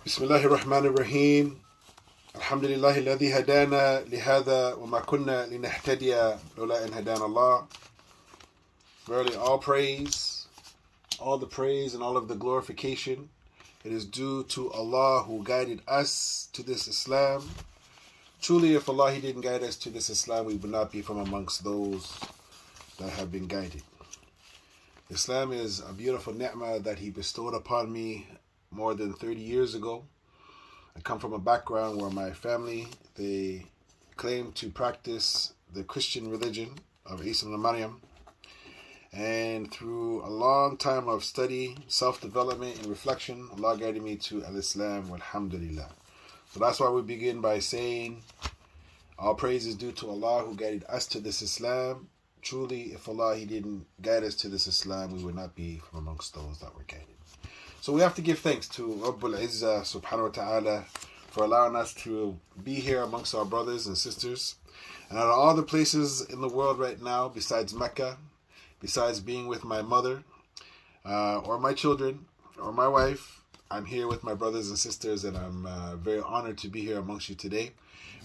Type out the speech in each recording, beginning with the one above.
بسم الله الرحمن الرحيم الحمد لله الذي هدانا لهذا وما كنا لنهتدي لولا أن هدانا الله. Verily all the praise and all of the glorification, it is due to Allah who guided us to this Islam. Truly, if Allah He didn't guide us to this Islam, we would not be from amongst those that have been guided. Islam is a beautiful ni'mah that He bestowed upon me more than 30 years ago. I come from a background where my family, they claim to practice the Christian religion of Isa and Maryam. And through a long time of study, self-development, and reflection, Allah guided me to Al-Islam, walhamdulillah. So that's why we begin by saying, all praise is due to Allah who guided us to this Islam. Truly, if Allah He didn't guide us to this Islam, we would not be from amongst those that were guided. So we have to give thanks to Rabbul Izzah subhanahu wa ta'ala for allowing us to be here amongst our brothers and sisters. And out of all the places in the world right now, besides Mecca, besides being with my mother, or my children, or my wife, I'm here with my brothers and sisters, and I'm very honored to be here amongst you today.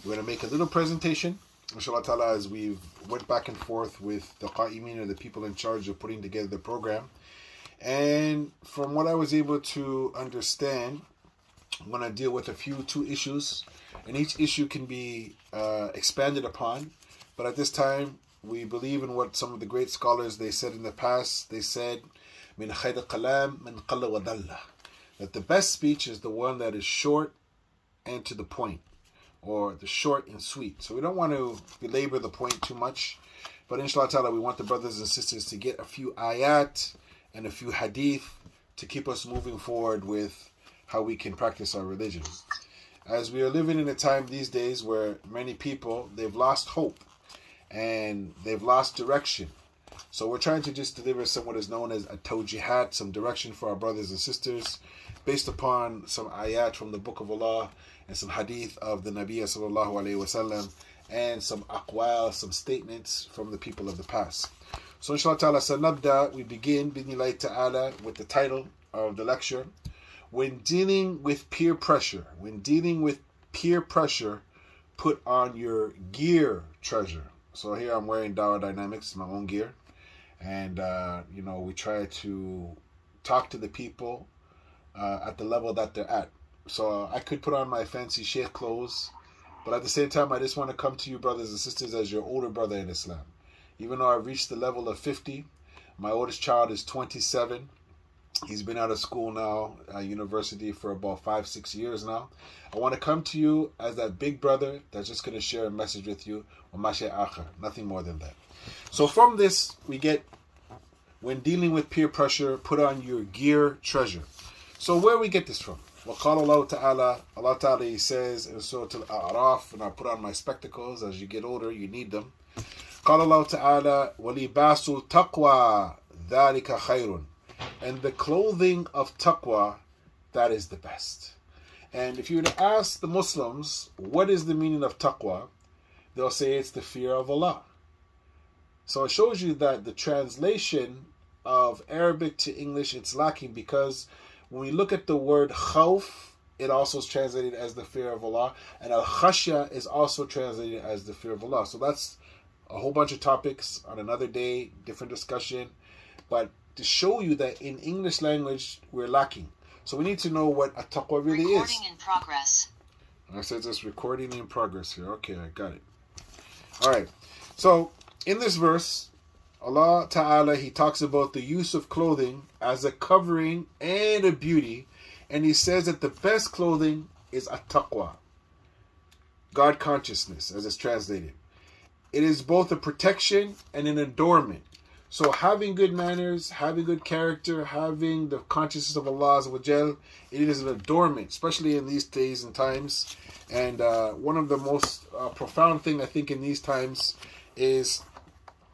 We're going to make a little presentation, inshallah ta'ala, as we went back and forth with the qa'imeen, or the people in charge of putting together the program. And from what I was able to understand, I'm going to deal with two issues, and each issue can be expanded upon. But at this time, we believe in what some of the great scholars, they said in the past. They said, "Min khayr al-kalam min qalla wa dalla," that the best speech is the one that is short and to the point, or the short and sweet. So we don't want to belabor the point too much, but inshallah ta'ala, we want the brothers and sisters to get a few ayat and a few hadith to keep us moving forward with how we can practice our religion. As we are living in a time these days where many people, they've lost hope and they've lost direction. So we're trying to just deliver what is known as a tawjihat, some direction for our brothers and sisters, based upon some ayat from the Book of Allah and some hadith of the Nabi Sallallahu, Alaihi, Wasallam, and some aqwal, some statements from the people of the past. So inshallah ta'ala, sanabda, we begin, bidnillahi ta'ala, with the title of the lecture, When Dealing with Peer Pressure. When dealing with peer pressure, put on your gear treasure. So here I'm wearing Dawah Dynamics, my own gear. And, we try to talk to the people at the level that they're at. So I could put on my fancy sheikh clothes, but at the same time, I just want to come to you, brothers and sisters, as your older brother in Islam. Even though I've reached the level of 50, my oldest child is 27. He's been out of school now, university, for about 5-6 years now. I want to come to you as that big brother that's just going to share a message with you. Nothing more than that. So from this, we get, when dealing with peer pressure, put on your gear treasure. So where we get this from? Allah Ta'ala, He says in Surah Al-A'raf, and I put on my spectacles. As you get older, you need them. Allah Ta'ala, وَلِبَاسُ التَّقْوَى ذَلِكَ خَيْرٌ. And the clothing of taqwa, that is the best. And if you were to ask the Muslims, what is the meaning of taqwa? They'll say it's the fear of Allah. So it shows you that the translation of Arabic to English, it's lacking, because when we look at the word khawf, it also is translated as the fear of Allah, and al-khashya is also translated as the fear of Allah. So that's a whole bunch of topics on another day, different discussion, but to show you that in English language we're lacking. So we need to know what a taqwa really is. Recording in progress. I said this recording in progress here. Okay, I got it. All right. So in this verse, Allah Ta'ala, He talks about the use of clothing as a covering and a beauty, and He says that the best clothing is a taqwa, God consciousness, as it's translated. It is both a protection and an adornment. So having good manners, having good character, having the consciousness of Allah Azza wa Jal, it is an adornment, especially in these days and times. And one of the most profound thing I think in these times is,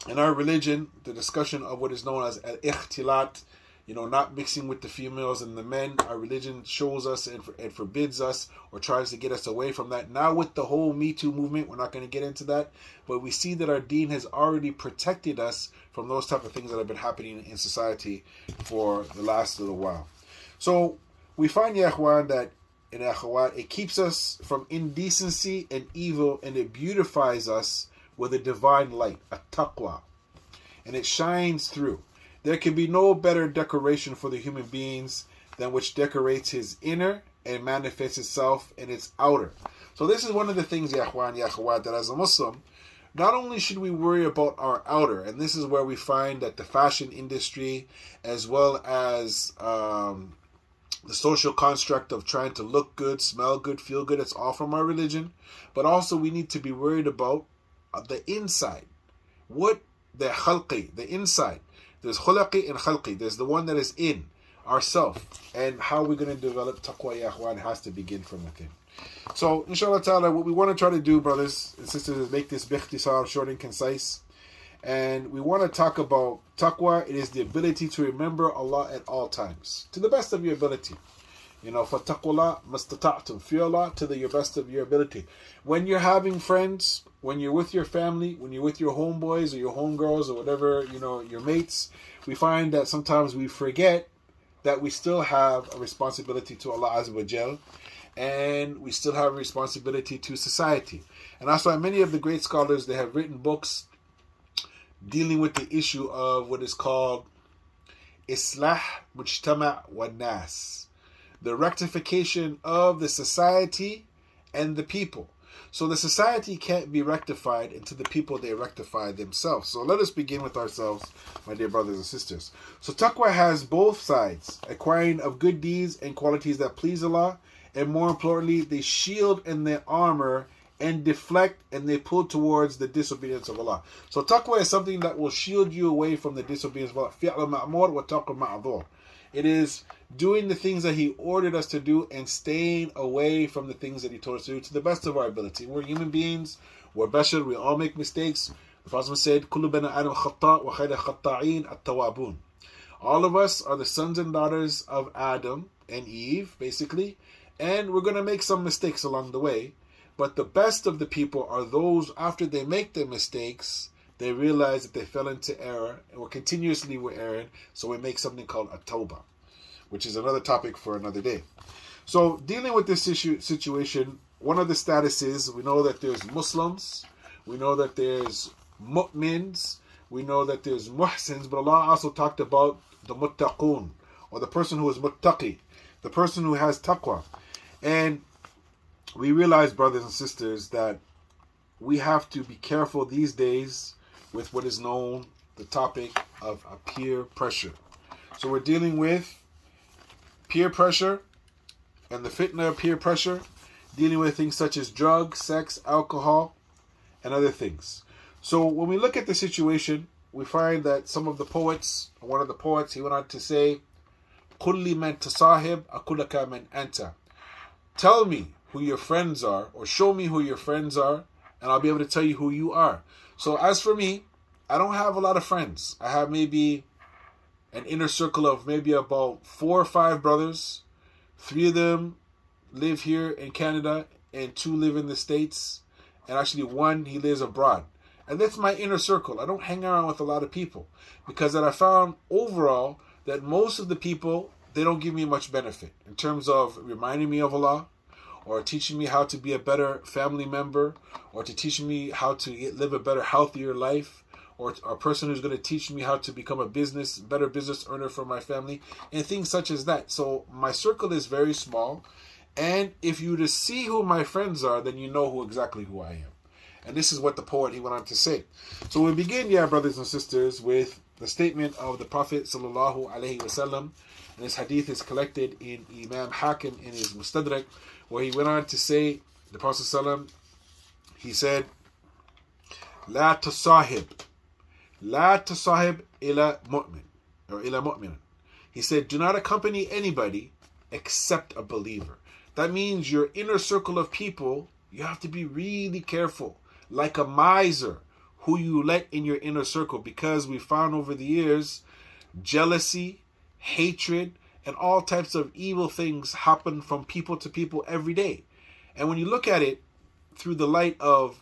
in our religion, the discussion of what is known as al-ikhtilat, not mixing with the females and the men. Our religion shows us and forbids us, or tries to get us away from that. Now with the whole Me Too movement, we're not going to get into that, but we see that our deen has already protected us from those type of things that have been happening in society for the last little while. So we find, ya ikhwan, that and akhawat, it keeps us from indecency and evil, and it beautifies us with a divine light, a taqwa. And it shines through. There can be no better decoration for the human beings than which decorates his inner and manifests itself in its outer. So this is one of the things, ya akhwan, ya akhawat, that as a Muslim, not only should we worry about our outer, and this is where we find that the fashion industry, as well as the social construct of trying to look good, smell good, feel good, it's all from our religion. But also we need to be worried about the inside. What the khalqi, the inside. There's khulaqi and khalqi. There's the one that is in ourself. And how we're going to develop taqwa, ya akhwan, has to begin from within. So, inshallah ta'ala, what we want to try to do, brothers and sisters, is make this bikhtisar, short and concise. And we want to talk about taqwa. It is the ability to remember Allah at all times, to the best of your ability. You know, فَاتَّقُوا مَسْتَطَعْتُمْ, fear Allah to the best of your ability. When you're having friends, when you're with your family, when you're with your homeboys or your homegirls or whatever, you know, your mates, we find that sometimes we forget that we still have a responsibility to Allah Azza wa Jal, and we still have a responsibility to society. And that's why many of the great scholars, they have written books dealing with the issue of what is called Islah Mujtama' wa Nas, the rectification of the society and the people. So the society can't be rectified until the people, they rectify themselves. So let us begin with ourselves, my dear brothers and sisters. So taqwa has both sides, acquiring of good deeds and qualities that please Allah, and more importantly, they shield and they armor and deflect and they pull towards the disobedience of Allah. So taqwa is something that will shield you away from the disobedience of Allah. فِعْلَ مَعْمُورٍ وَتَقْوَ مَعْذُورٍ. It is doing the things that He ordered us to do and staying away from the things that He told us to do to the best of our ability. We're human beings. We're bashar. We all make mistakes. The Prophet said, كُلُّ بَنَا آدَمَ خَطَّاء وَخَيْرَ خَطَّاعِينَ التَّوَّابُونَ. All of us are the sons and daughters of Adam and Eve, basically. And we're going to make some mistakes along the way. But the best of the people are those, after they make their mistakes, they realize that they fell into error, and we're continuously erring, so we make something called a tawbah, which is another topic for another day. So, dealing with this situation, one of the statuses, we know that there's Muslims, we know that there's mu'mins, we know that there's muhsins, but Allah also talked about the muttaqun, or the person who is muttaqi, the person who has taqwa. And we realize, brothers and sisters, that we have to be careful these days with what is known the topic of a peer pressure. So we're dealing with peer pressure and the fitna of peer pressure, dealing with things such as drugs, sex, alcohol, and other things. So when we look at the situation, we find that some of the poets, one of the poets, he went on to say, قُلِّ مَنْ تَصَاهِبْ أَقُلَكَ مَنْ أَنْتَ. Tell me who your friends are, or show me who your friends are, and I'll be able to tell you who you are. So as for me, I don't have a lot of friends. I have maybe an inner circle of maybe about 4 or 5 brothers. 3 of them live here in Canada, and 2 live in the States, and actually 1, he lives abroad. And that's my inner circle. I don't hang around with a lot of people, because that I found overall that most of the people, they don't give me much benefit in terms of reminding me of Allah, or teaching me how to be a better family member, or to teach me how to live a better, healthier life, or a person who's going to teach me how to become a better business earner for my family, and things such as that. So my circle is very small, and if you to see who my friends are, then you know exactly who I am. And this is what the poet, he went on to say. So we begin, brothers and sisters, with the statement of the Prophet Sallallahu, Alaihi, Wasallam. And this hadith is collected in Imam Hakim in his Mustadrak, where he went on to say, the Prophet Sallallahu, he said, لا تصاحب إلى مؤمن, or إلى مؤمن. He said, do not accompany anybody except a believer. That means your inner circle of people, you have to be really careful, like a miser, who you let in your inner circle, because we found over the years jealousy, hatred, and all types of evil things happen from people to people every day. And when you look at it through the light of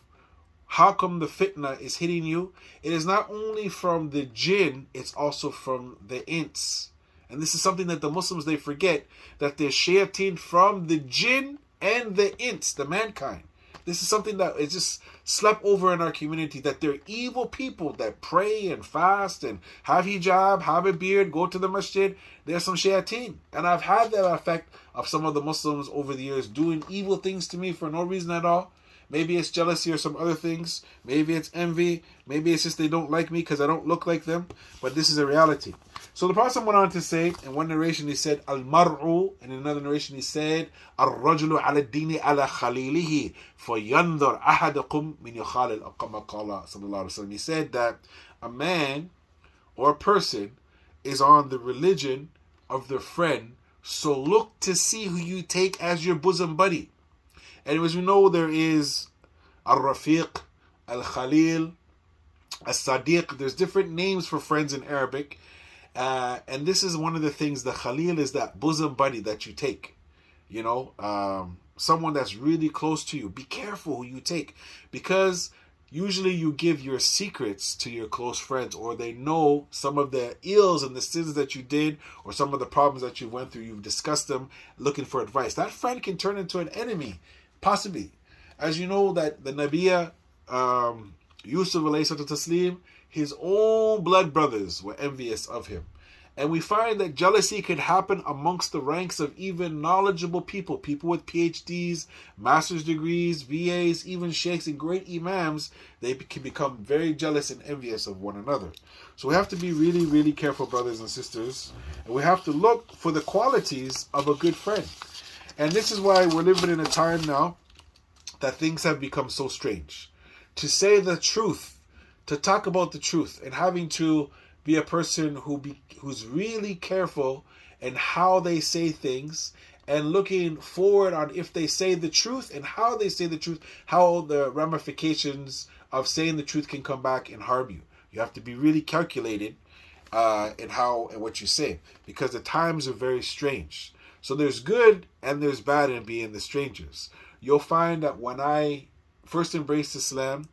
how come the fitna is hitting you, it is not only from the jinn, it's also from the ins. And this is something that the Muslims, they forget, that they're shayateen from the jinn and the ins, the mankind. This is something that is just slept over in our community, that they're evil people that pray and fast and have hijab, have a beard, go to the masjid. They're some shayateen. And I've had that effect of some of the Muslims over the years doing evil things to me for no reason at all. Maybe it's jealousy or some other things. Maybe it's envy. Maybe it's just they don't like me because I don't look like them. But this is a reality. So the Prophet went on to say, in one narration he said, Al-mar'u. In another narration he said, Al-rajulu ala dini ala khalilihi. فَيَنْظُرْ أَحَدَكُمْ مِنْ يُخَالِلْ أَقَمَ قَالَ Sallallahu Alaihi Wasallam. He said that a man or a person is on the religion of their friend. So look to see who you take as your bosom buddy. And as we know, there is Al-Rafiq, Al-Khalil, Al-Sadiq. There's different names for friends in Arabic. And this is one of the things, the Khalil is that bosom buddy that you take. You know, someone that's really close to you. Be careful who you take. Because usually you give your secrets to your close friends, or they know some of the ills and the sins that you did, or some of the problems that you went through. You've discussed them looking for advice. That friend can turn into an enemy. Possibly. As you know that the Nabiya, Yusuf alayhi taslim, his own blood brothers were envious of him. And we find that jealousy can happen amongst the ranks of even knowledgeable people. People with PhDs, master's degrees, VAs, even sheikhs and great imams. They can become very jealous and envious of one another. So we have to be really, really careful, brothers and sisters. And we have to look for the qualities of a good friend. And this is why we're living in a time now that things have become so strange. To say the truth, to talk about the truth, and having to be a person who's really careful in how they say things, and looking forward on if they say the truth and how they say the truth, how the ramifications of saying the truth can come back and harm you. You have to be really calculated in how and what you say, because the times are very strange. So there's good and there's bad in being the strangers. You'll find that when I first embraced Islam,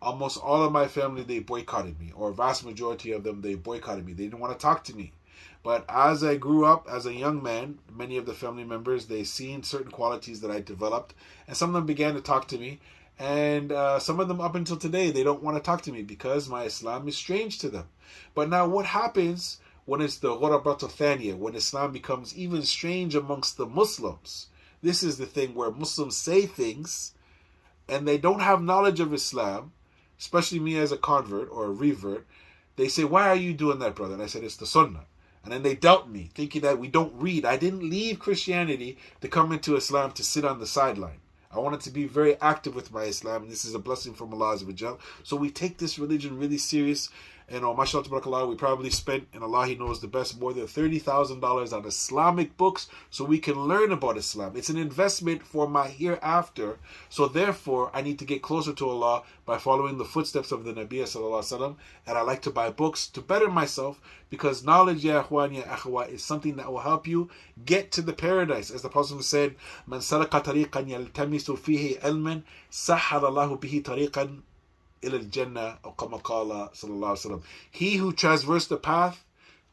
almost all of my family, they boycotted me, or a vast majority of them, they boycotted me. They didn't want to talk to me. But as I grew up as a young man, many of the family members, they seen certain qualities that I developed, and some of them began to talk to me. And some of them up until today, they don't want to talk to me because my Islam is strange to them. But now what happens when it's the ghurabatu thaniya, when Islam becomes even strange amongst the Muslims? This is the thing where Muslims say things and they don't have knowledge of Islam, especially me as a convert or a revert. They say, why are you doing that, brother? And I said, it's the Sunnah. And then they doubt me, thinking that we don't read. I didn't leave Christianity to come into Islam to sit on the sideline. I wanted to be very active with my Islam, and this is a blessing from Allah Azza wa Jal. So we take this religion really serious. And mashallah tabarakallah, we probably spent, and Allah, He knows the best, more than $30,000 on Islamic books so we can learn about Islam. It's an investment for my hereafter. So therefore, I need to get closer to Allah by following the footsteps of the Nabi Sallallahu Alaihi Wasallam. And I like to buy books to better myself, because knowledge, ya akhwan, ya akhwa, is something that will help you get to the paradise. As the Prophet said, Man salaka tariqan yaltamisu fihi ilman, sahhala Allahu bihi tariqan ila al-Jannah, or kama qala Sallallahu Alaihi Wasallam. He who traversed the path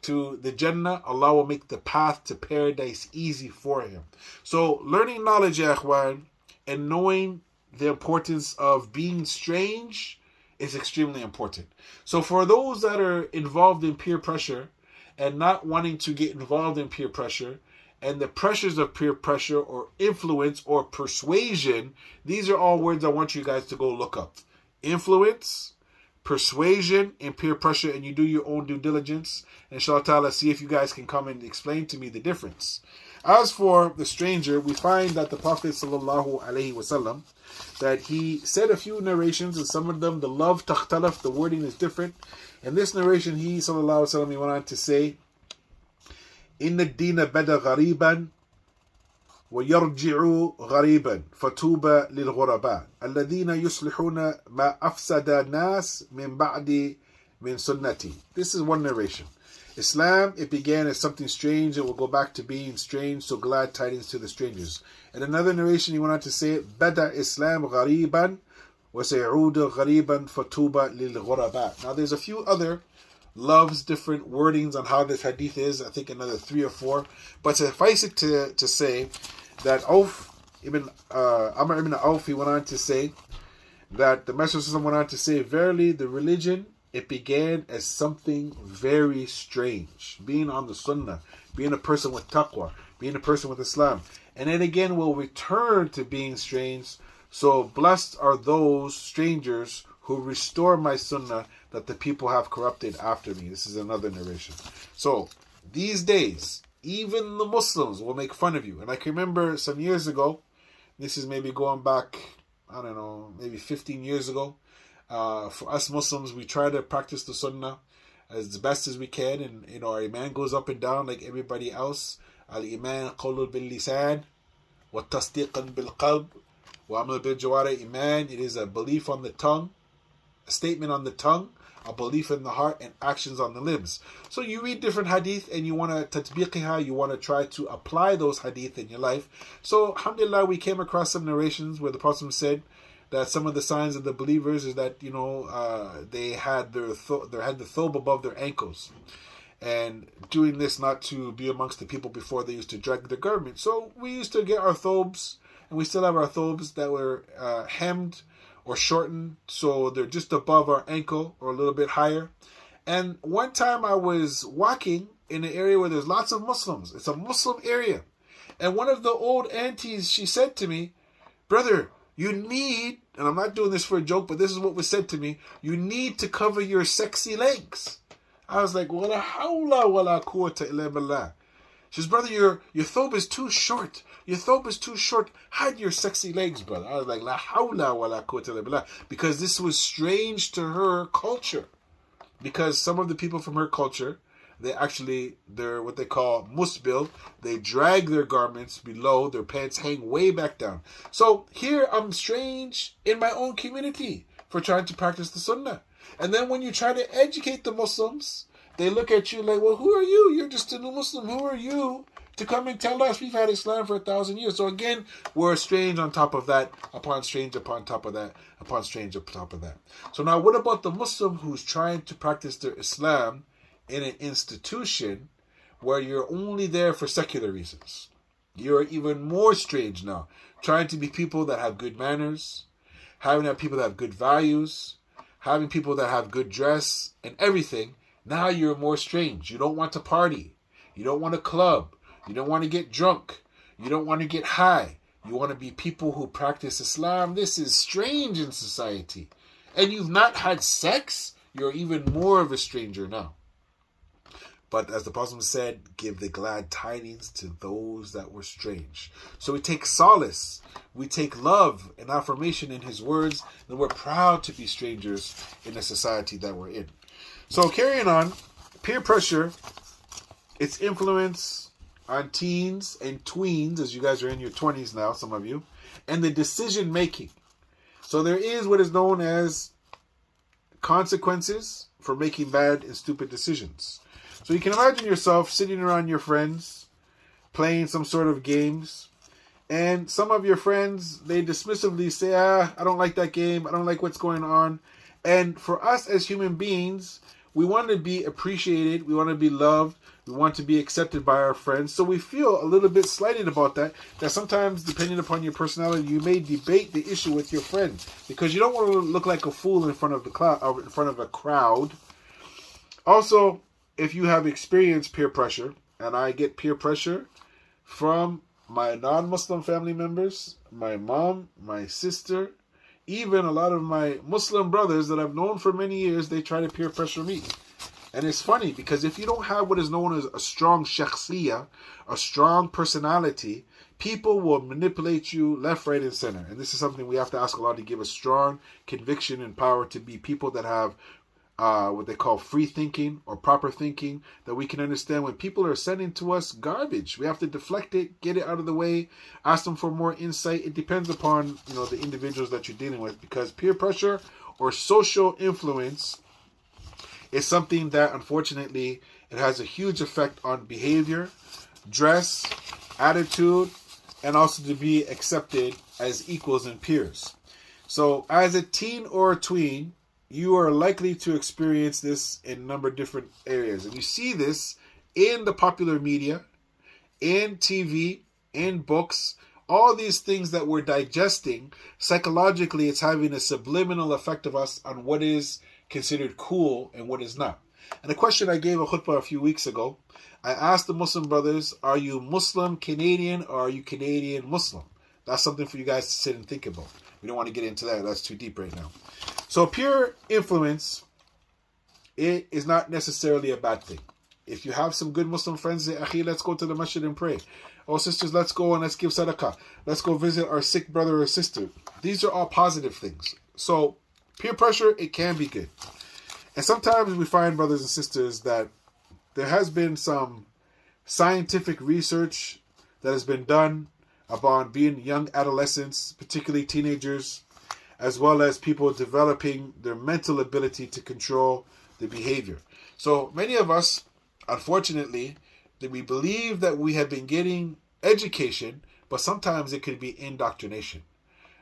to the Jannah, Allah will make the path to paradise easy for him. So learning knowledge, ya akhwan, and knowing the importance of being strange is extremely important. So for those that are involved in peer pressure and not wanting to get involved in peer pressure, and the pressures of peer pressure or influence or persuasion, these are all words I want you guys to go look up. Influence, persuasion, and peer pressure, and you do your own due diligence. And inshallah ta'ala, see if you guys can come and explain to me the difference. As for the stranger, we find that the Prophet Sallallahu, Alaihi Wasallam, that he said a few narrations, and some of them, the love takhtalaf, the wording is different. In this narration, he Sallallahu Alaihi Wasallam, he went on to say, Inna ad-deena bada ghariban, ويرجع غريبا فتوبى للغرباء الذين يصلحون ما أفسد الناس من بعد من سنتي. This is one narration. Islam, it began as something strange, it will go back to being strange, so glad tidings to the strangers. In another narration, he went on to say, بدأ إسلام غريبا وسيعود غريبا فتوبى للغرباء. Now there's a few other loves different wordings on how this hadith is. I think another 3 or 4. But suffice it to say that Amr ibn Auf, he went on to say that the Messenger went on to say, verily the religion, it began as something very strange. Being on the sunnah, being a person with taqwa, being a person with Islam. And then again will return to being strange. So blessed are those strangers who restore my sunnah that the people have corrupted after me. This is another narration. So these days, even the Muslims will make fun of you. And I can remember some years ago, this is maybe going back, I don't know, maybe 15 years ago. For us Muslims, we try to practice the sunnah as best as we can. And, our iman goes up and down like everybody else. Al-iman qawlun bil-lisan wa tasdiqan bil-qalb wa amal bil-jawari. Iman, it is a belief on the tongue, a statement on the tongue, a belief in the heart, and actions on the limbs. So you read different hadith and you want to tatbiqiha, you want to try to apply those hadith in your life. So alhamdulillah, we came across some narrations where the Prophet said that some of the signs of the believers is that they had the thobe above their ankles, and doing this not to be amongst the people before they used to drag their garment. So we used to get our thobes, and we still have our thobes that were hemmed or shortened, so they're just above our ankle or a little bit higher. And one time I was walking in an area where there's lots of Muslims. It's a Muslim area. And one of the old aunties, she said to me, brother, you need, and I'm not doing this for a joke, but this is what was said to me, you need to cover your sexy legs. I was like, wala hawla wala quwwata illa billah. She says, brother, your thobe is too short. Your thobe is too short. Hide your sexy legs, brother. I was like, la hawla wala quwwata illa billah. Because this was strange to her culture. Because some of the people from her culture, they're what they call musbil. They drag their garments below. Their pants hang way back down. So here I'm strange in my own community for trying to practice the sunnah. And then when you try to educate the Muslims, they look at you like, well, who are you? You're just a new Muslim. Who are you to come and tell us we've had Islam for 1,000 years? So again, we're strange on top of that, upon strange upon top of that, upon strange upon top of that. So now what about the Muslim who's trying to practice their Islam in an institution where you're only there for secular reasons? You're even more strange now. Trying to be people that have good manners, having people that have good values, having people that have good dress and everything. Now you're more strange. You don't want to party. You don't want to club. You don't want to get drunk. You don't want to get high. You want to be people who practice Islam. This is strange in society. And you've not had sex? You're even more of a stranger now. But as the Prophet said, give the glad tidings to those that were strange. So we take solace, we take love and affirmation in his words, and we're proud to be strangers in the society that we're in. So carrying on, peer pressure, its influence on teens and tweens, as you guys are in your 20s now, some of you, and the decision making. So there is what is known as consequences for making bad and stupid decisions. So you can imagine yourself sitting around your friends, playing some sort of games, and some of your friends, they dismissively say, I don't like that game, I don't like what's going on. And for us as human beings, we want to be appreciated, we want to be loved, we want to be accepted by our friends. So we feel a little bit slighted about that sometimes, depending upon your personality, you may debate the issue with your friends because you don't want to look like a fool in front of a crowd. Also, if you have experienced peer pressure, and I get peer pressure from my non-Muslim family members, my mom, my sister, even a lot of my Muslim brothers that I've known for many years, they try to peer pressure me. And it's funny because if you don't have what is known as a strong shakhsiyah, a strong personality, people will manipulate you left, right, and center. And this is something we have to ask Allah to give us strong conviction and power to be people that have what they call free thinking or proper thinking, that we can understand when people are sending to us garbage, we have to deflect it, get it out of the way, ask them for more insight. It depends upon the individuals that you're dealing with, because peer pressure or social influence is something that unfortunately it has a huge effect on behavior, dress, attitude, and also to be accepted as equals and peers. So as a teen or a tween, you are likely to experience this in a number of different areas. And you see this in the popular media, in TV, in books, all these things that we're digesting. Psychologically, it's having a subliminal effect of us on what is considered cool and what is not. And the question I gave a khutbah a few weeks ago, I asked the Muslim brothers, are you Muslim Canadian or are you Canadian Muslim? That's something for you guys to sit and think about. We don't want to get into that. That's too deep right now. So peer influence, it is not necessarily a bad thing. If you have some good Muslim friends, say, Akhi, let's go to the masjid and pray. Oh, sisters, let's go and let's give sadaqah. Let's go visit our sick brother or sister. These are all positive things. So peer pressure, it can be good. And sometimes we find, brothers and sisters, that there has been some scientific research that has been done about being young adolescents, particularly teenagers, as well as people developing their mental ability to control the behavior. So many of us, unfortunately, that we believe that we have been getting education, but sometimes it could be indoctrination.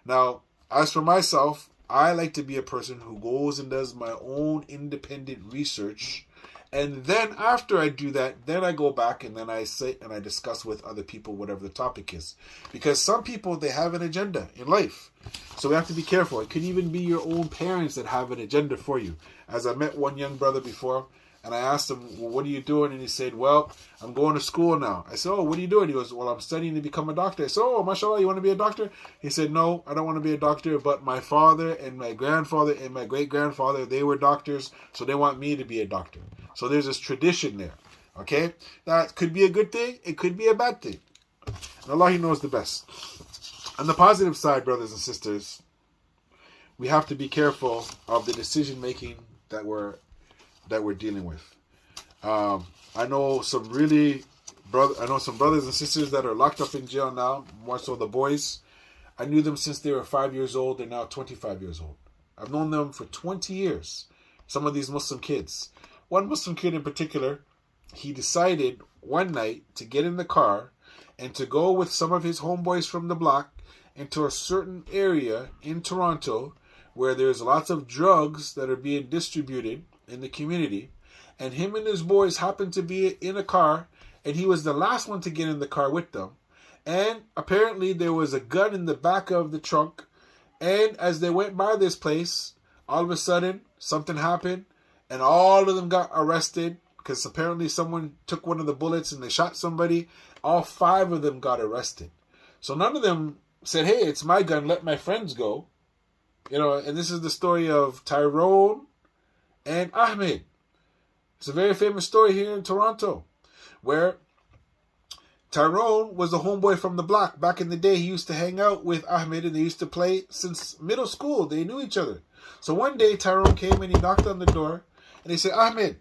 Now, as for myself, I like to be a person who goes and does my own independent research. And then after I do that, then I go back and then I sit and I discuss with other people whatever the topic is. Because some people, they have an agenda in life. So we have to be careful. It could even be your own parents that have an agenda for you. As I met one young brother before, and I asked him, well, what are you doing? And he said, well, I'm going to school now. I said, oh, what are you doing? He goes, well, I'm studying to become a doctor. I said, oh, mashallah, you want to be a doctor? He said, no, I don't want to be a doctor, but my father and my grandfather and my great-grandfather, they were doctors, so they want me to be a doctor. So there's this tradition there, okay? That could be a good thing. It could be a bad thing. And Allah, He knows the best. On the positive side, brothers and sisters, we have to be careful of the decision-making that we're dealing with. I know some brothers and sisters that are locked up in jail now, more so the boys. I knew them since they were 5 years old. They're now 25 years old. I've known them for 20 years. Some of these Muslim kids. One Muslim kid in particular, he decided one night to get in the car and to go with some of his homeboys from the block into a certain area in Toronto where there's lots of drugs that are being distributed in the community, and him and his boys happened to be in a car, and he was the last one to get in the car with them. And apparently there was a gun in the back of the trunk, and as they went by this place, all of a sudden something happened, and all of them got arrested because apparently someone took one of the bullets and they shot somebody. All 5 of them got arrested. So none of them said, hey, it's my gun, let my friends go. And this is the story of Tyrone and Ahmed. It's a very famous story here in Toronto, where Tyrone was the homeboy from the block. Back in the day, he used to hang out with Ahmed, and they used to play since middle school. They knew each other. So one day, Tyrone came and he knocked on the door, and he said, Ahmed,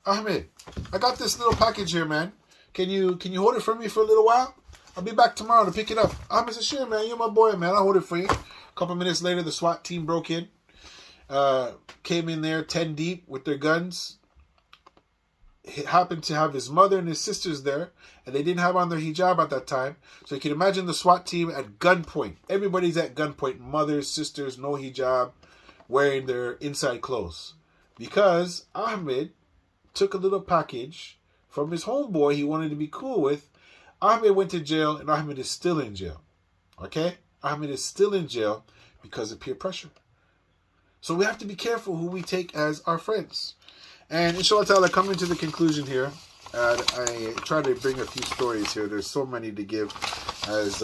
I got this little package here, man. Can you hold it for me for a little while? I'll be back tomorrow to pick it up. Ahmed said, sure, man, you're my boy, man. I'll hold it for you. A couple minutes later, the SWAT team broke in. Came in there 10 deep with their guns. He happened to have his mother and his sisters there, and they didn't have on their hijab at that time. So you can imagine the SWAT team at gunpoint. Everybody's at gunpoint. Mothers, sisters, no hijab, wearing their inside clothes. Because Ahmed took a little package from his homeboy he wanted to be cool with. Ahmed went to jail, and Ahmed is still in jail. Okay? Ahmed is still in jail because of peer pressure. So we have to be careful who we take as our friends. And inshallah ta'ala, coming to the conclusion here, I try to bring a few stories here. There's so many to give, as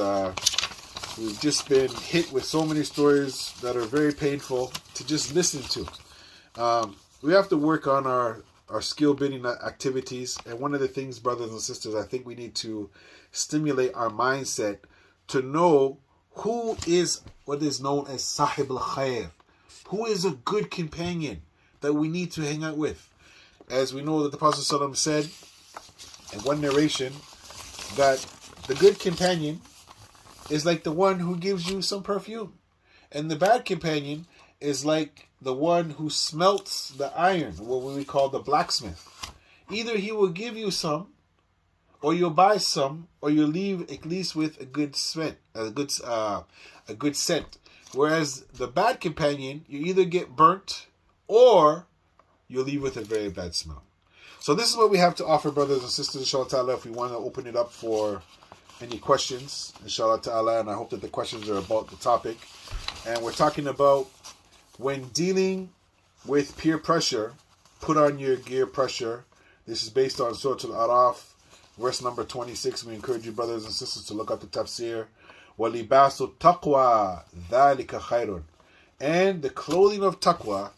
we've just been hit with so many stories that are very painful to just listen to. We have to work on our skill building activities. And one of the things, brothers and sisters, I think we need to stimulate our mindset to know who is what is known as sahib al-khair. Who is a good companion that we need to hang out with? As we know that the Prophet ﷺ said in one narration that the good companion is like the one who gives you some perfume. And the bad companion is like the one who smelts the iron, what we call the blacksmith. Either he will give you some, or you'll buy some, or you'll leave at least with a good scent, a good scent. Whereas the bad companion, you either get burnt or you'll leave with a very bad smell. So this is what we have to offer, brothers and sisters, inshallah ta'ala, if we want to open it up for any questions, inshallah ta'ala, and I hope that the questions are about the topic. And we're talking about when dealing with peer pressure, put on your gear pressure. This is based on Surah Al-Araf, verse number 26. We encourage you, brothers and sisters, to look at the tafsir. وَلِبَاسُ التَّقْوَى ذَلِكَ خَيْرٌ. And the clothing of taqwa,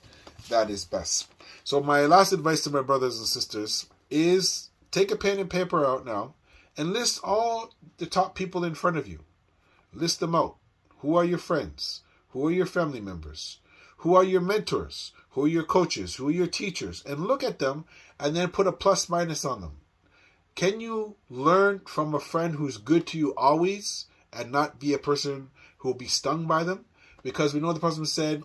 that is best. So my last advice to my brothers and sisters is take a pen and paper out now and list all the top people in front of you. List them out. Who are your friends? Who are your family members? Who are your mentors? Who are your coaches? Who are your teachers? And look at them and then put a plus minus on them. Can you learn from a friend who's good to you always and not be a person who will be stung by them? Because we know the Prophet said,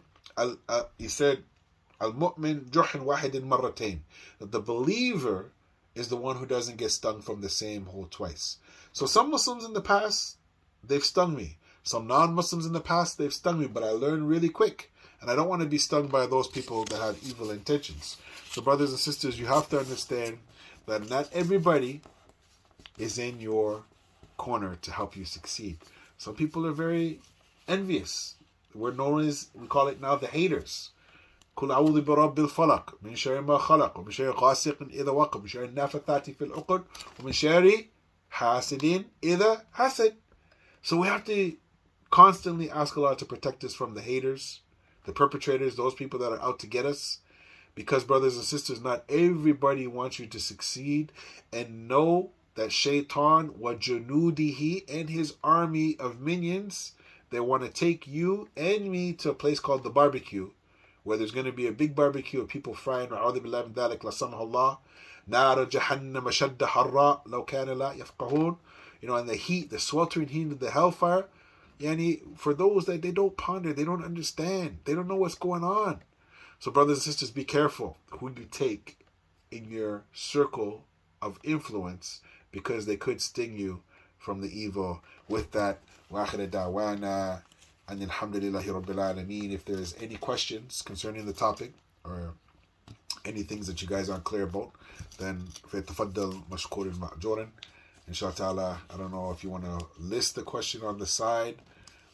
Al-mu'min juhin wahidin marratain. That the believer is the one who doesn't get stung from the same hole twice. So some Muslims in the past, they've stung me. Some non-Muslims in the past, they've stung me, but I learned really quick. And I don't want to be stung by those people that have evil intentions. So brothers and sisters, you have to understand that not everybody is in your corner to help you succeed. Some people are very envious. We're known as, we call it now, the haters. قل أعوذ برب الفلق من شر ما خلق ومن شر غاسق إذا وقب ومن شر النافثات في العقد ومن شر حاسد إذا حسد. So we have to constantly ask Allah to protect us from the haters, the perpetrators, those people that are out to get us. Because brothers and sisters, not everybody wants you to succeed. And know that Shaitan wa junudihi and his army of minions, they want to take you and me to a place called the barbecue, where there's going to be a big barbecue of people frying. أعوذ بالله من ذلك لا سمح الله نار جهنم شد حراء لو كان لا يفقهون. And the heat, the sweltering heat of the hellfire. For those that they don't ponder, they don't understand, they don't know what's going on. So brothers and sisters, be careful who you take in your circle of influence, because they could sting you from the evil. With that, wa akhir da'wana and alhamdulillahi rabbil alameen. If there's any questions concerning the topic or any things that you guys aren't clear about, then فَيَتَفَضَّلْ مَشْكُورٍ مَأْجُورٍ. Inshallah ta'ala, I don't know if you want to list the question on the side,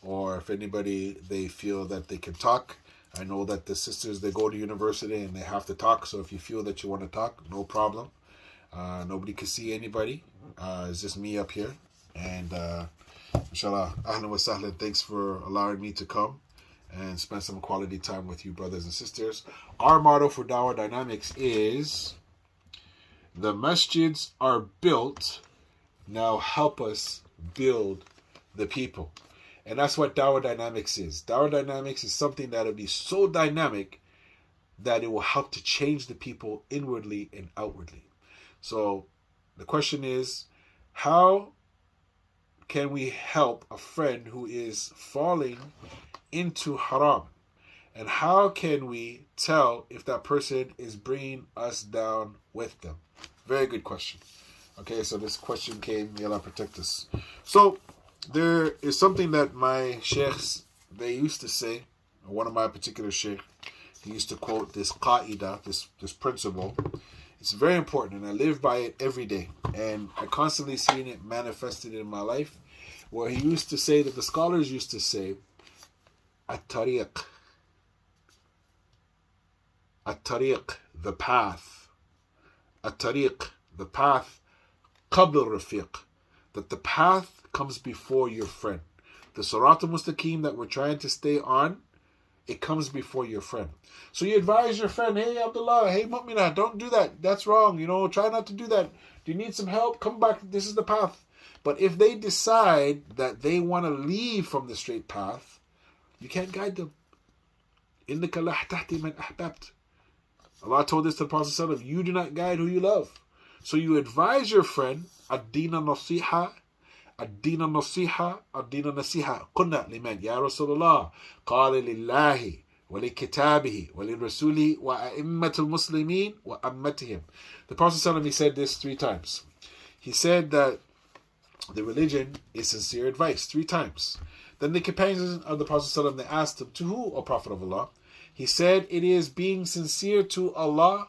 or if anybody, they feel that they can talk. I know that the sisters, they go to university and they have to talk. So if you feel that you want to talk, no problem. Nobody can see anybody. It's just me up here. And inshallah, ahlan wa sahlan. Thanks for allowing me to come and spend some quality time with you, brothers and sisters. Our motto for Dawah Dynamics is, the masjids are built, now help us build the people. And that's what Dawah Dynamics is. Dawah Dynamics is something that will be so dynamic that it will help to change the people inwardly and outwardly. So the question is, how can we help a friend who is falling into haram? And how can we tell if that person is bringing us down with them? Very good question. Okay, so this question came, may Allah protect us. So there is something that my sheikhs, they used to say, one of my particular sheikh, he used to quote this qaida, this principle. It's very important, and I live by it every day. And I constantly seen it manifested in my life, where he used to say, that the scholars used to say, at-tariq, the path, at-tariq, the path, qabl al-rafiq, that the path comes before your friend. The Sirat al-Mustaqim that we're trying to stay on, it comes before your friend. So you advise your friend, hey Abdullah, hey Mu'minah, don't do that. That's wrong. Try not to do that. Do you need some help? Come back. This is the path. But if they decide that they want to leave from the straight path, you can't guide them. إِنَّكَ لَا تَهْدِي مَنْ أَحْبَبْتَ. Allah told this to the Prophet ﷺ, you do not guide who you love. So you advise your friend, ad-deen nasiha, الدين النصيحة الدين النصيحة قلنا لمن يا رسول الله قال لله ولكتابه ولرسوله وأئمة المسلمين وأمتهم. The Prophet ﷺ, he said this 3 times. He said that the religion is sincere advice 3 times. Then the companions of the Prophet ﷺ, they asked him, to who, O Prophet of Allah? He said it is being sincere to Allah,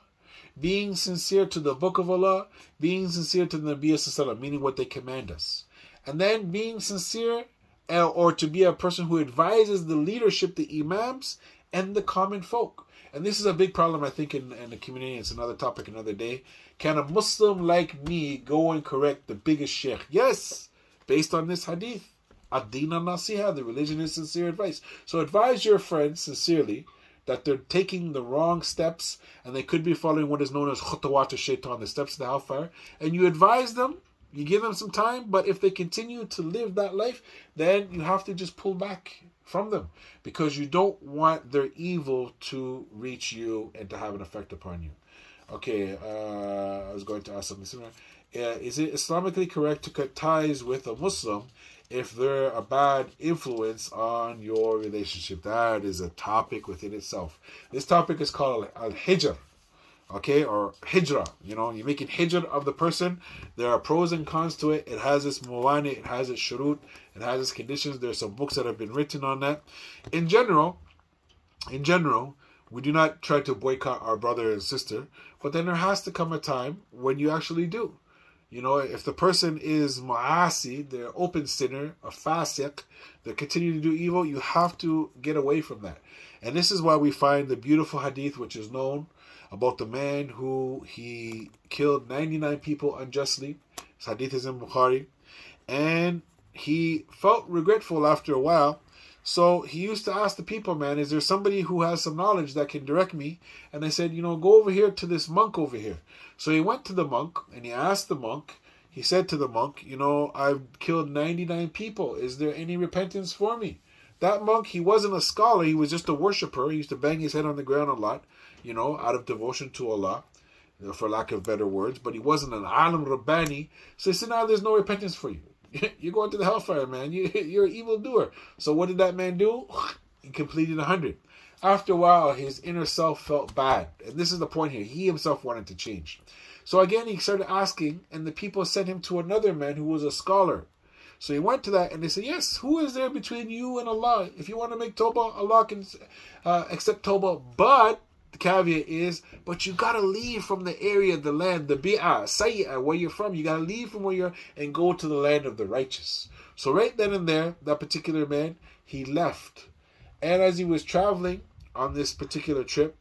being sincere to the Book of Allah, being sincere to the Nabi Sallallahu, meaning what they command us. And then being sincere, or to be a person who advises the leadership, the imams, and the common folk. And this is a big problem, I think, in the community. It's another topic another day. Can a Muslim like me go and correct the biggest sheikh? Yes, based on this hadith. Ad-Deen and Nasiha, the religion is sincere advice. So advise your friends sincerely that they're taking the wrong steps and they could be following what is known as khutawat al-shaitan, the steps of the hellfire. And you advise them, you give them some time, but if they continue to live that life, then you have to just pull back from them, because you don't want their evil to reach you and to have an effect upon you. Okay, I was going to ask something similar. Is it Islamically correct to cut ties with a Muslim if they're a bad influence on your relationship? That is a topic within itself. This topic is called al-hijr, okay, or hijra. You know, you're making hijr of the person. There are pros and cons to it. It has its mawani, it has its shurut, it has its conditions. There's some books that have been written on that. In general, we do not try to boycott our brother and sister, but then there has to come a time when you actually do. You know, if the person is ma'asi, they're open sinner, a fasiq, they continue to do evil, you have to get away from that. And this is why we find the beautiful hadith which is known about the man who he killed 99 people unjustly. This hadith is in Bukhari. And he felt regretful after a while. So he used to ask the people, man, is there somebody who has some knowledge that can direct me? And they said, you know, go over here to this monk over here. So he went to the monk and he asked the monk, he said to the monk, you know, I've killed 99 people. Is there any repentance for me? That monk, he wasn't a scholar. He was just a worshiper. He used to bang his head on the ground a lot, you know, out of devotion to Allah, for lack of better words. But he wasn't an alim rabbani. So he said, no, there's no repentance for you. You're going to the hellfire, man. You're an evildoer. So what did that man do? He completed 100. After a while, his inner self felt bad. And this is the point here. He himself wanted to change. So again, he started asking, and the people sent him to another man who was a scholar. So he went to that, and they said, yes, who is there between you and Allah? If you want to make tawbah, Allah can accept tawbah. But the caveat is, but you got to leave from the area, the land, the bi'ah, sayyah, where you're from. You got to leave from where you're and go to the land of the righteous. So right then and there, that particular man, he left. And as he was traveling on this particular trip,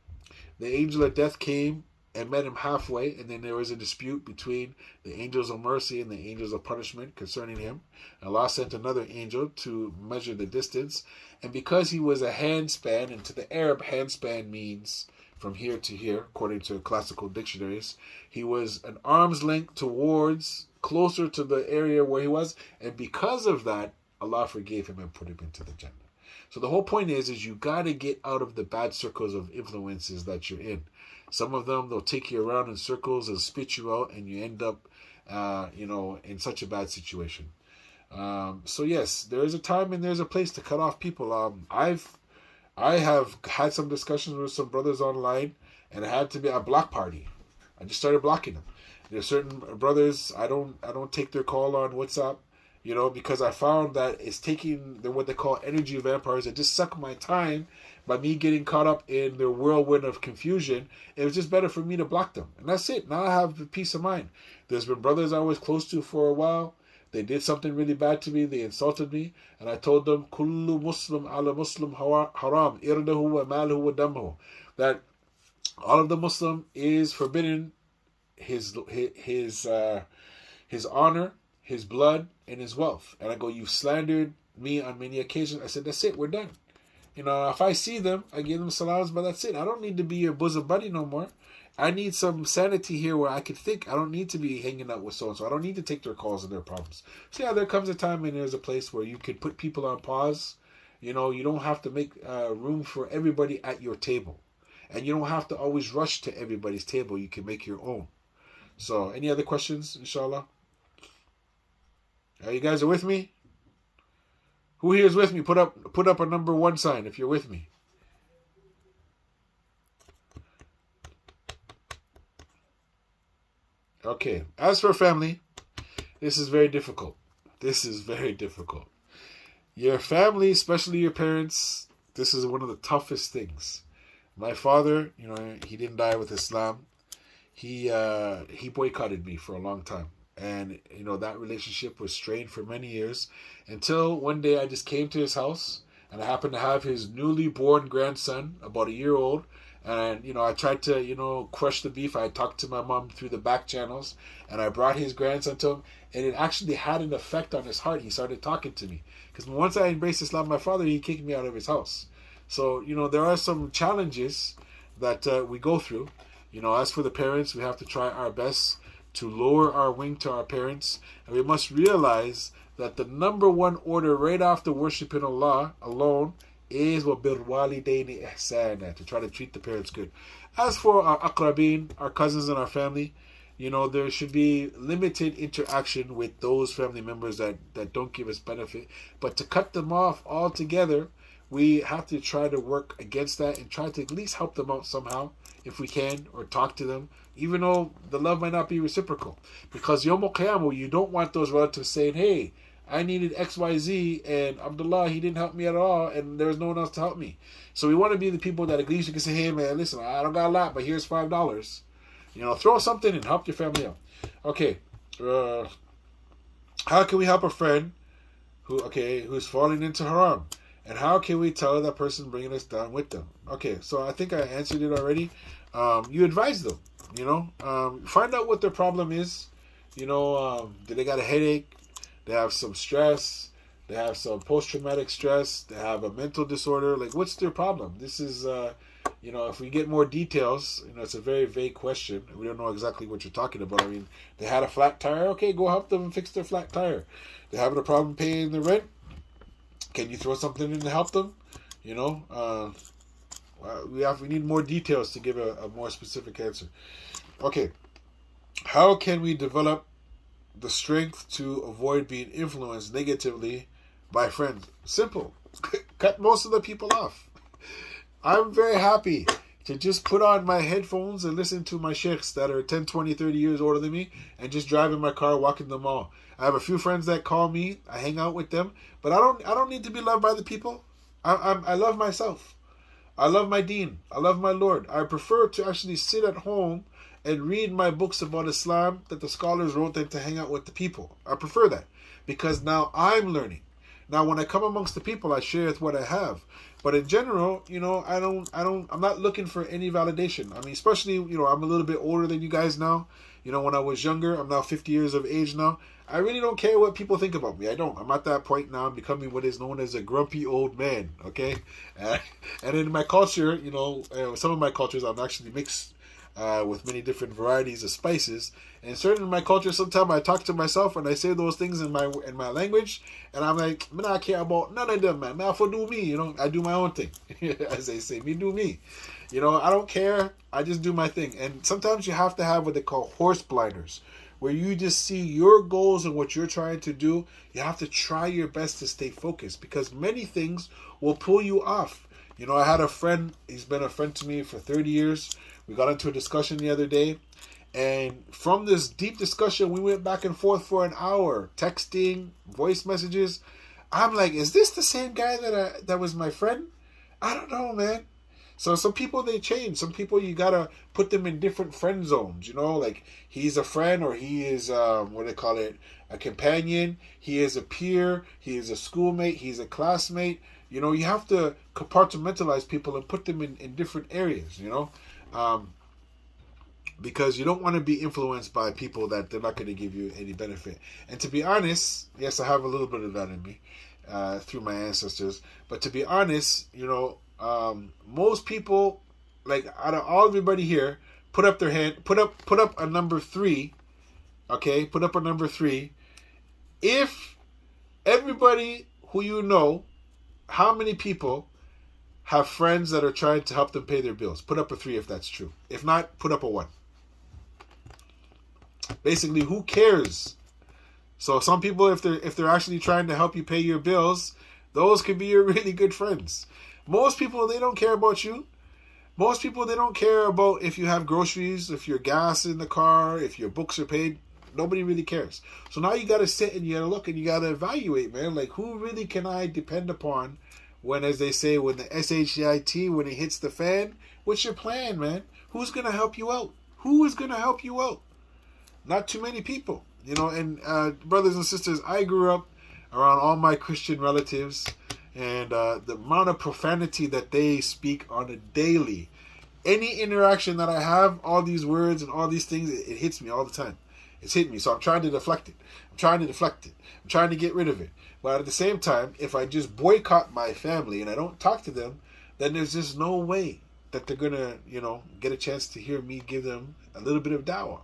the angel of death came and met him halfway, and then there was a dispute between the angels of mercy and the angels of punishment concerning him. Allah sent another angel to measure the distance, and because he was a handspan, and to the Arab, handspan means from here to here, according to classical dictionaries, he was an arm's length towards, closer to the area where he was, and because of that, Allah forgave him and put him into the Jannah. So the whole point is you got to get out of the bad circles of influences that you're in. Some of them, they'll take you around in circles and spit you out, and you end up, in such a bad situation. So yes, there is a time and there's a place to cut off people. I have had some discussions with some brothers online, and it had to be a block party. I just started blocking them. There's certain brothers I don't take their call on WhatsApp, because I found that it's taking what they call energy vampires that just suck my time by me getting caught up in their whirlwind of confusion. It was just better for me to block them. And that's it. Now I have peace of mind. There's been brothers I was close to for a while. They did something really bad to me. They insulted me. And I told them, Kullu Muslim ala Muslim haram, irdahu wa maluhu wa damuhu. That all of the Muslim is forbidden his honor, his blood, and his wealth. And I go, you've slandered me on many occasions. I said, that's it. We're done. If I see them, I give them salams, but that's it. I don't need to be your bosom buddy no more. I need some sanity here where I can think. I don't need to be hanging out with so-and-so. I don't need to take their calls and their problems. So yeah, there comes a time and there's a place where you can put people on pause. You don't have to make room for everybody at your table. And you don't have to always rush to everybody's table. You can make your own. So, any other questions, inshallah? You guys are with me? Who here is with me? Put up a number 1 sign if you're with me. Okay. As for family, this is very difficult. This is very difficult. Your family, especially your parents, this is one of the toughest things. My father, he didn't die with Islam. He boycotted me for a long time. And, that relationship was strained for many years until one day I just came to his house and I happened to have his newly born grandson, about a year old. And, I tried to, crush the beef. I talked to my mom through the back channels and I brought his grandson to him. And it actually had an effect on his heart. He started talking to me. Because once I embraced Islam, my father, he kicked me out of his house. So, there are some challenges that we go through. As for the parents, we have to try our best to lower our wing to our parents. And we must realize that the number one order right after worshiping Allah alone is وَبِرْ وَالِدَيْنِ إِحْسَانًا, to try to treat the parents good. As for our aqrabeen, our cousins and our family, there should be limited interaction with those family members that don't give us benefit. But to cut them off altogether, we have to try to work against that and try to at least help them out somehow if we can, or talk to them, even though the love might not be reciprocal. Because Yawm al-Qiyamah, you don't want those relatives saying, hey, I needed XYZ and Abdullah, he didn't help me at all and there's no one else to help me. So we want to be the people that at least you can say, hey man, listen, I don't got a lot, but here's $5. Throw something and help your family out. Okay, how can we help a friend who's falling into haram? And how can we tell that person bringing us down with them? Okay, so I think I answered it already. You advise them, find out what their problem is. Do they got a headache? They have some stress. They have some post-traumatic stress. They have a mental disorder. Like, what's their problem? This is, if we get more details, it's a very vague question. We don't know exactly what you're talking about. I mean, they had a flat tire. Okay, go help them fix their flat tire. They're having a problem paying the rent. Can you throw something in to help them? We need more details to give a more specific answer. Okay, how can we develop the strength to avoid being influenced negatively by friends? Simple. Cut most of the people off. I'm very happy to just put on my headphones and listen to my sheikhs that are 10, 20, 30 years older than me and just drive in my car, walk in the mall. I have a few friends that call me. I hang out with them. But I don't need to be loved by the people. I love myself. I love my deen. I love my Lord. I prefer to actually sit at home and read my books about Islam that the scholars wrote than to hang out with the people. I prefer that because now I'm learning. Now when I come amongst the people, I share with what I have. But in general, I'm not looking for any validation. I mean, especially, I'm a little bit older than you guys now. When I was younger, I'm now 50 years of age now. I really don't care what people think about me. I don't. I'm at that point now. I'm becoming what is known as a grumpy old man. Okay, and in my culture, some of my cultures, I'm actually mixed with many different varieties of spices. And certain in my culture, sometimes I talk to myself and I say those things in my language, and I'm like, man, I care about none of them, man. Man, for do me, I do my own thing, as they say, me do me. I don't care. I just do my thing. And sometimes you have to have what they call horse blinders, where you just see your goals and what you're trying to do. You have to try your best to stay focused because many things will pull you off. I had a friend, he's been a friend to me for 30 years. We got into a discussion the other day. And from this deep discussion, we went back and forth for an hour, texting, voice messages. I'm like, is this the same guy that was my friend? I don't know, man. So some people, they change. Some people, you gotta put them in different friend zones, like he's a friend or he is, a companion. He is a peer. He is a schoolmate. He's a classmate. You have to compartmentalize people and put them in different areas, because you don't want to be influenced by people that they're not going to give you any benefit. And to be honest, yes, I have a little bit of that in me through my ancestors. But to be honest, most people, like out of everybody here, put up their hand, put up a number 3. Okay, put up a number 3. If everybody who how many people have friends that are trying to help them pay their bills? Put up a 3 if that's true. If not, put up a 1. Basically, who cares? So some people, if they're actually trying to help you pay your bills, those could be your really good friends. Most people, they don't care about you. Most people, they don't care about if you have groceries, if your gas in the car, if your books are paid. Nobody really cares. So now you got to sit and you got to look and you got to evaluate, man. Like, who really can I depend upon when, as they say, when the SHIT, when it hits the fan, what's your plan, man? Who's going to help you out? Who is going to help you out? Not too many people. You know, and brothers and sisters, I grew up around all my Christian relatives, and the amount of profanity that they speak on a daily, any interaction that I have, all these words and all these things, it hits me all the time. It's hit me, so I'm trying to deflect it. I'm trying to get rid of it. But at the same time, if I just boycott my family and I don't talk to them, then there's just no way that they're gonna, get a chance to hear me give them a little bit of dawah.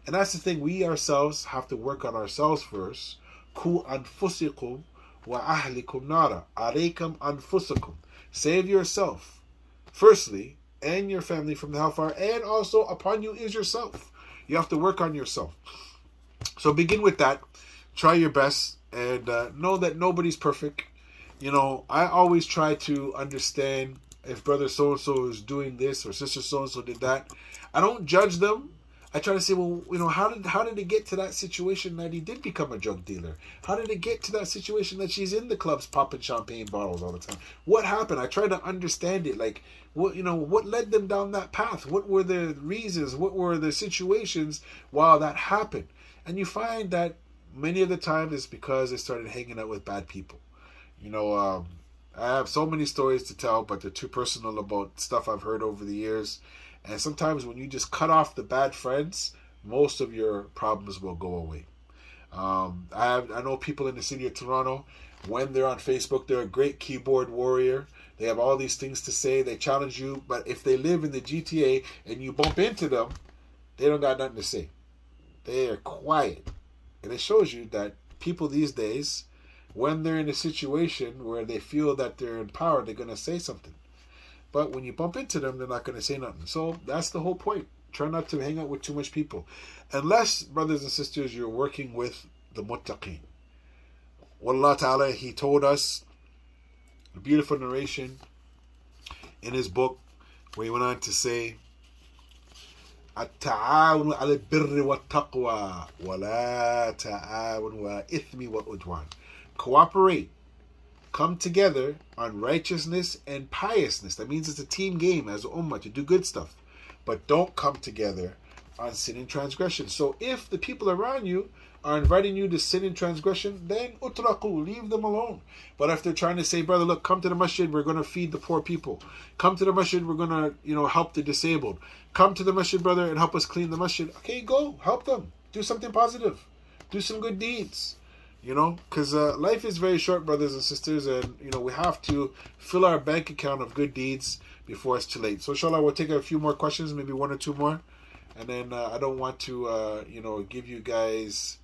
And that's the thing. We ourselves have to work on ourselves first. Ku anfusikum wa ahlikum nara. Alaykum anfusakum. Save yourself, firstly, and your family from the hellfire, and also upon you is yourself. You have to work on yourself. So begin with that. Try your best, and know that nobody's perfect. I always try to understand if brother so-and-so is doing this or sister so-and-so did that. I don't judge them. I try to say, well, how did it get to that situation that he did become a drug dealer? How did it get to that situation that she's in the clubs popping champagne bottles all the time? What happened? I try to understand it. Like, what led them down that path? What were the reasons? What were the situations while that happened? And you find that many of the times it's because they started hanging out with bad people. I have so many stories to tell, but they're too personal about stuff I've heard over the years. And sometimes when you just cut off the bad friends, most of your problems will go away. I know people in the city of Toronto, when they're on Facebook, they're a great keyboard warrior. They have all these things to say. They challenge you. But if they live in the GTA and you bump into them, they don't got nothing to say. They are quiet. And it shows you that people these days, when they're in a situation where they feel that they're in power, they're going to say something. But when you bump into them, they're not going to say nothing. So that's the whole point. Try not to hang out with too much people. Unless, brothers and sisters, you're working with the muttaqeen. Allah Ta'ala, He told us a beautiful narration in His book where He went on to say, التعاون على البر والتقوى ولا تعاون على الإثم والعدوان. Cooperate. Come together on righteousness and piousness. That means it's a team game as a ummah to do good stuff. But don't come together on sin and transgression. So if the people around you are inviting you to sin and transgression, then utraku, leave them alone. But if they're trying to say, brother, look, come to the masjid, we're going to feed the poor people. Come to the masjid, we're going to, help the disabled. Come to the masjid, brother, and help us clean the masjid. Okay, go, help them. Do something positive. Do some good deeds. Because life is very short, brothers and sisters, and, we have to fill our bank account of good deeds before it's too late. So, inshallah, we'll take a few more questions, maybe one or two more. And then I don't want to, give you guys...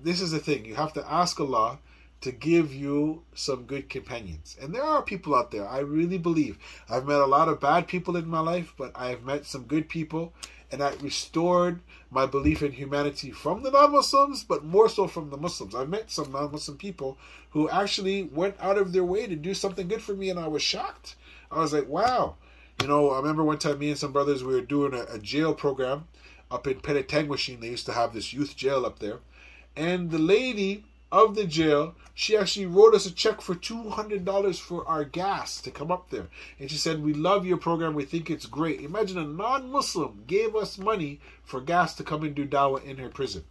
this is the thing. You have to ask Allah to give you some good companions. And there are people out there, I really believe. I've met a lot of bad people in my life, but I've met some good people. And that restored my belief in humanity from the non-Muslims, but more so from the Muslims. I've met some non-Muslim people who actually went out of their way to do something good for me, and I was shocked. I was like, wow. I remember one time me and some brothers, we were doing a jail program up in Penetanguishene. They used to have this youth jail up there. And the lady of the jail, she actually wrote us a check for $200 for our gas to come up there. And she said, we love your program. We think it's great. Imagine a non-Muslim gave us money for gas to come and do dawah in her prison.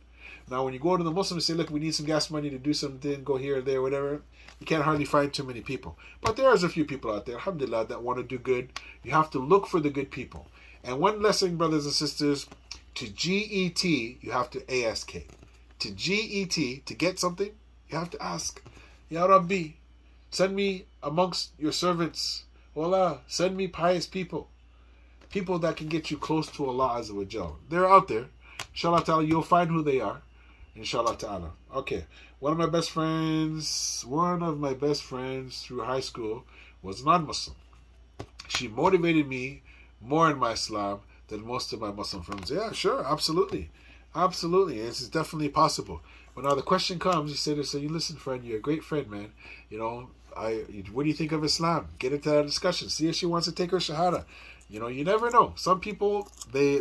Now, when you go to the Muslim and say, look, we need some gas money to do something, go here or there, whatever, you can't hardly find too many people. But there is a few people out there, alhamdulillah, that want to do good. You have to look for the good people. And one lesson, brothers and sisters, to GET, you have to ASK. To GET, to get something, you have to ask, Ya Rabbi, send me amongst your servants. Allah, send me pious people. People that can get you close to Allah Azza wa Jal. They're out there. Inshallah ta'ala, you'll find who they are. Inshallah ta'ala. Okay. One of my best friends through high school was non-Muslim. She motivated me more in my Islam than most of my Muslim friends. Yeah, sure, absolutely. Absolutely. This is definitely possible. But now the question comes, you say to say, listen, friend, you're a great friend, man. What do you think of Islam? Get into that discussion. See if she wants to take her Shahadah. You never know. Some people, they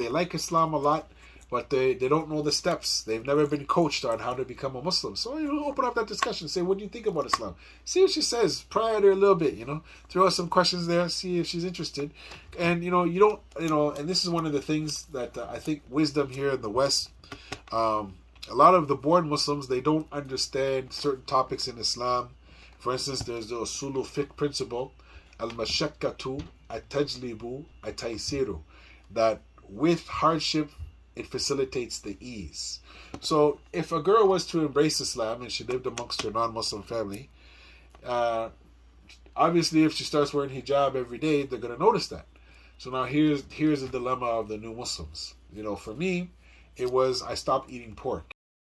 like Islam a lot, but they don't know the steps. They've never been coached on how to become a Muslim. So, open up that discussion. Say, what do you think about Islam? See what she says. Pry at her a little bit, Throw out some questions there. See if she's interested. And, you don't, and this is one of the things that I think wisdom here in the West, a lot of the born Muslims, they don't understand certain topics in Islam. For instance, there's the Usulu Fiqh principle, al-mashakkatu at-tajlibu at-taysiru, that with hardship, it facilitates the ease. So if a girl was to embrace Islam and she lived amongst her non-Muslim family, obviously if she starts wearing hijab every day, they're going to notice that. So now here's the dilemma of the new Muslims. For me, it was I stopped eating pork.